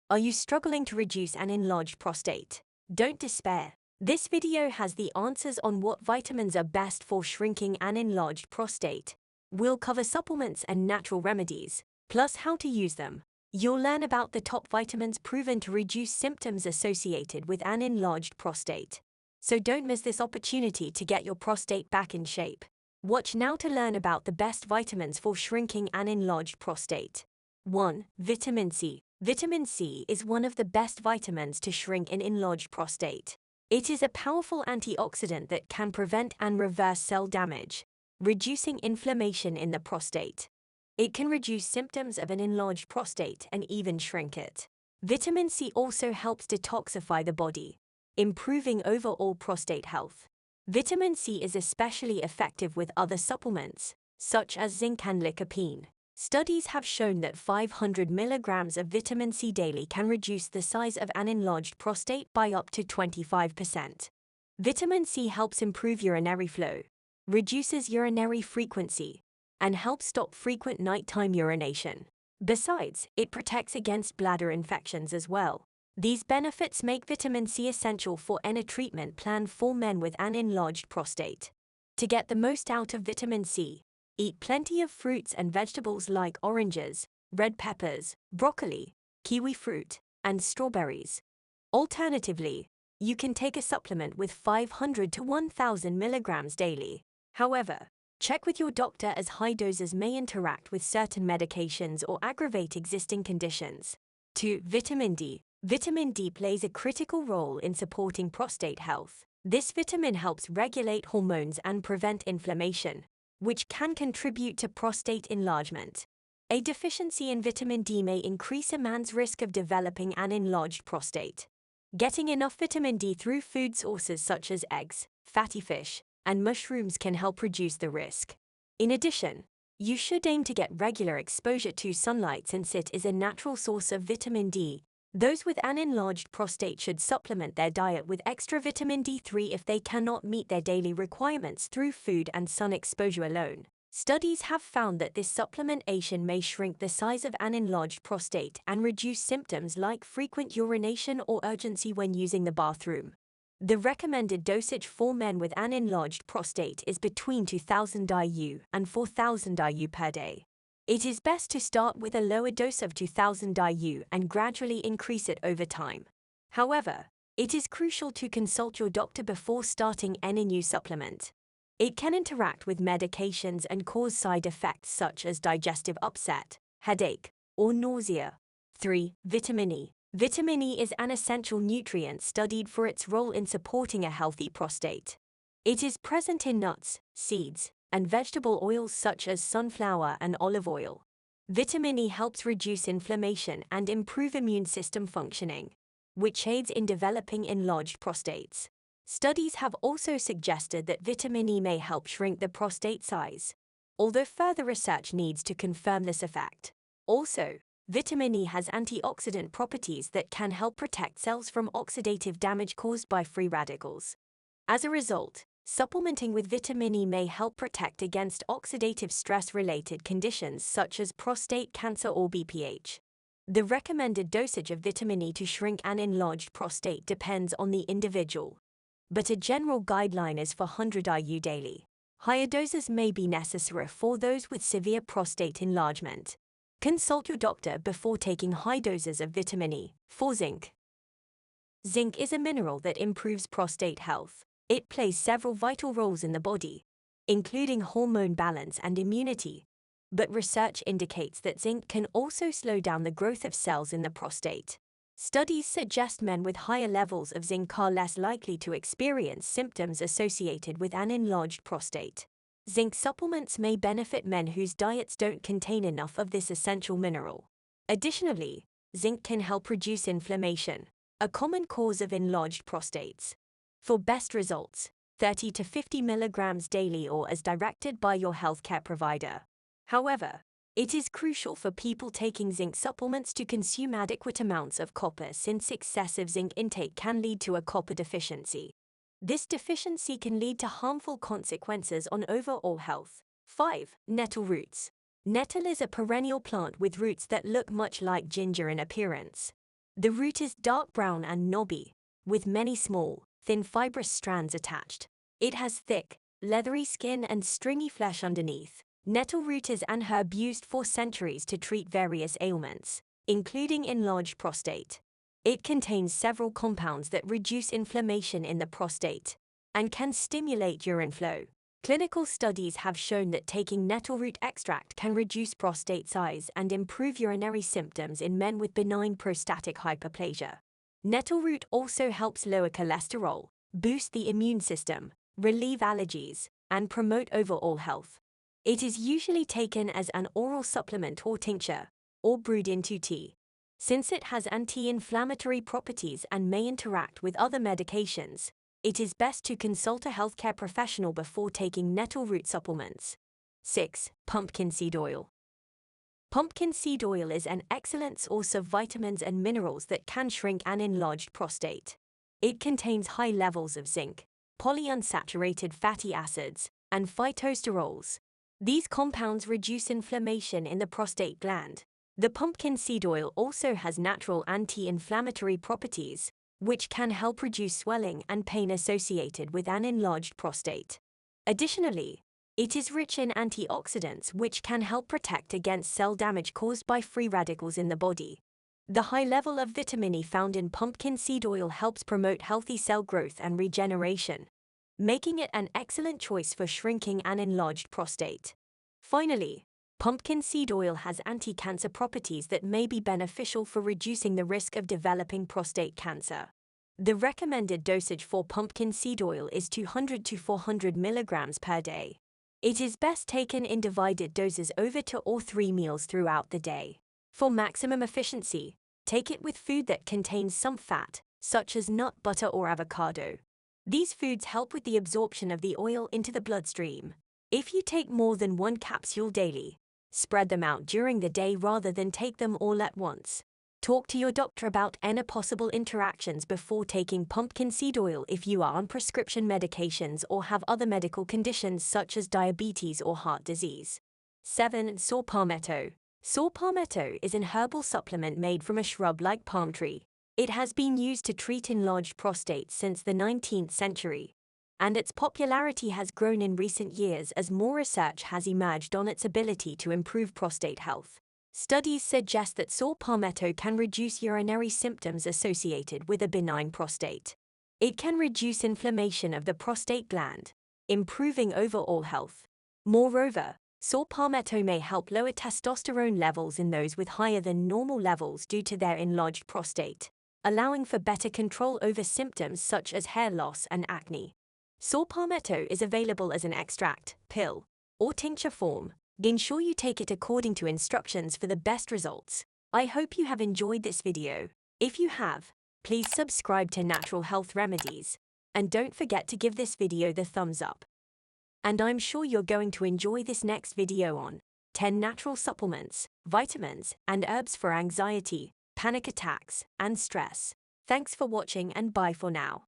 Are you struggling to reduce an enlarged prostate? Don't despair. This video has the answers on what vitamins are best for shrinking an enlarged prostate. We'll cover supplements and natural remedies, plus how to use them. You'll learn about the top vitamins proven to reduce symptoms associated with an enlarged prostate. So don't miss this opportunity to get your prostate back in shape. Watch now to learn about the best vitamins for shrinking an enlarged prostate. 1. Vitamin C. Vitamin C is one of the best vitamins to shrink an enlarged prostate. It is a powerful antioxidant that can prevent and reverse cell damage, reducing inflammation in the prostate. It can reduce symptoms of an enlarged prostate and even shrink it. Vitamin C also helps detoxify the body, improving overall prostate health. Vitamin C is especially effective with other supplements, such as zinc and lycopene. Studies have shown that 500 milligrams of vitamin C daily can reduce the size of an enlarged prostate by up to 25%. Vitamin C helps improve urinary flow, reduces urinary frequency, and helps stop frequent nighttime urination. Besides, it protects against bladder infections as well. These benefits make vitamin C essential for any treatment plan for men with an enlarged prostate. To get the most out of vitamin C, eat plenty of fruits and vegetables like oranges, red peppers, broccoli, kiwi fruit, and strawberries. Alternatively, you can take a supplement with 500 to 1000 milligrams daily. However, check with your doctor as high doses may interact with certain medications or aggravate existing conditions. 2. Vitamin D. Vitamin D plays a critical role in supporting prostate health. This vitamin helps regulate hormones and prevent inflammation, which can contribute to prostate enlargement. A deficiency in vitamin D may increase a man's risk of developing an enlarged prostate. Getting enough vitamin D through food sources such as eggs, fatty fish, and mushrooms can help reduce the risk. In addition, you should aim to get regular exposure to sunlight since it is a natural source of vitamin D. Those with an enlarged prostate should supplement their diet with extra vitamin D3 if they cannot meet their daily requirements through food and sun exposure alone. Studies have found that this supplementation may shrink the size of an enlarged prostate and reduce symptoms like frequent urination or urgency when using the bathroom. The recommended dosage for men with an enlarged prostate is between 2000 IU and 4000 IU per day. It is best to start with a lower dose of 2000 IU and gradually increase it over time. However, it is crucial to consult your doctor before starting any new supplement. It can interact with medications and cause side effects such as digestive upset, headache, or nausea. 3. Vitamin E. Vitamin E is an essential nutrient studied for its role in supporting a healthy prostate. It is present in nuts, seeds, and vegetable oils such as sunflower and olive oil. Vitamin E helps reduce inflammation and improve immune system functioning, which aids in developing enlarged prostates. Studies have also suggested that vitamin E may help shrink the prostate size, although further research needs to confirm this effect. Also, vitamin E has antioxidant properties that can help protect cells from oxidative damage caused by free radicals. As a result, supplementing with vitamin E may help protect against oxidative stress-related conditions such as prostate cancer or BPH. The recommended dosage of vitamin E to shrink an enlarged prostate depends on the individual, but a general guideline is for 100 IU daily. Higher doses may be necessary for those with severe prostate enlargement. Consult your doctor before taking high doses of vitamin E. 4. Zinc. Zinc is a mineral that improves prostate health. It plays several vital roles in the body, including hormone balance and immunity, but research indicates that zinc can also slow down the growth of cells in the prostate. Studies suggest men with higher levels of zinc are less likely to experience symptoms associated with an enlarged prostate. Zinc supplements may benefit men whose diets don't contain enough of this essential mineral. Additionally, zinc can help reduce inflammation, a common cause of enlarged prostates. For best results, 30 to 50 milligrams daily or as directed by your healthcare provider. However, it is crucial for people taking zinc supplements to consume adequate amounts of copper since excessive zinc intake can lead to a copper deficiency. This deficiency can lead to harmful consequences on overall health. 5. Nettle roots. Nettle is a perennial plant with roots that look much like ginger in appearance. The root is dark brown and knobby, with many small, thin fibrous strands attached. It has thick, leathery skin and stringy flesh underneath. Nettle root is an herb used for centuries to treat various ailments, including enlarged prostate. It contains several compounds that reduce inflammation in the prostate and can stimulate urine flow. Clinical studies have shown that taking nettle root extract can reduce prostate size and improve urinary symptoms in men with benign prostatic hyperplasia. Nettle root also helps lower cholesterol, boost the immune system, relieve allergies, and promote overall health. It is usually taken as an oral supplement or tincture, or brewed into tea. Since it has anti-inflammatory properties and may interact with other medications, it is best to consult a healthcare professional before taking nettle root supplements. 6. Pumpkin seed oil. Pumpkin seed oil is an excellent source of vitamins and minerals that can shrink an enlarged prostate. It contains high levels of zinc, polyunsaturated fatty acids, and phytosterols. These compounds reduce inflammation in the prostate gland. The pumpkin seed oil also has natural anti-inflammatory properties, which can help reduce swelling and pain associated with an enlarged prostate. Additionally, it is rich in antioxidants which can help protect against cell damage caused by free radicals in the body. The high level of vitamin E found in pumpkin seed oil helps promote healthy cell growth and regeneration, making it an excellent choice for shrinking an enlarged prostate. Finally, pumpkin seed oil has anti-cancer properties that may be beneficial for reducing the risk of developing prostate cancer. The recommended dosage for pumpkin seed oil is 200 to 400 milligrams per day. It is best taken in divided doses over 2 or 3 meals throughout the day. For maximum efficiency, take it with food that contains some fat, such as nut butter or avocado. These foods help with the absorption of the oil into the bloodstream. If you take more than 1 capsule daily, spread them out during the day rather than take them all at once. Talk to your doctor about any possible interactions before taking pumpkin seed oil if you are on prescription medications or have other medical conditions such as diabetes or heart disease. 7. Saw palmetto. Saw palmetto is an herbal supplement made from a shrub like palm tree. It has been used to treat enlarged prostate since the 19th century, and its popularity has grown in recent years as more research has emerged on its ability to improve prostate health. Studies suggest that saw palmetto can reduce urinary symptoms associated with a benign prostate. It can reduce inflammation of the prostate gland, improving overall health. Moreover, saw palmetto may help lower testosterone levels in those with higher than normal levels due to their enlarged prostate, allowing for better control over symptoms such as hair loss and acne. Saw palmetto is available as an extract, pill, or tincture form. Ensure you take it according to instructions for the best results. I hope you have enjoyed this video. If you have, please subscribe to Natural Health Remedies, and don't forget to give this video the thumbs up. And I'm sure you're going to enjoy this next video on 10 natural supplements, vitamins, and herbs for anxiety, panic attacks, and stress. Thanks for watching and bye for now.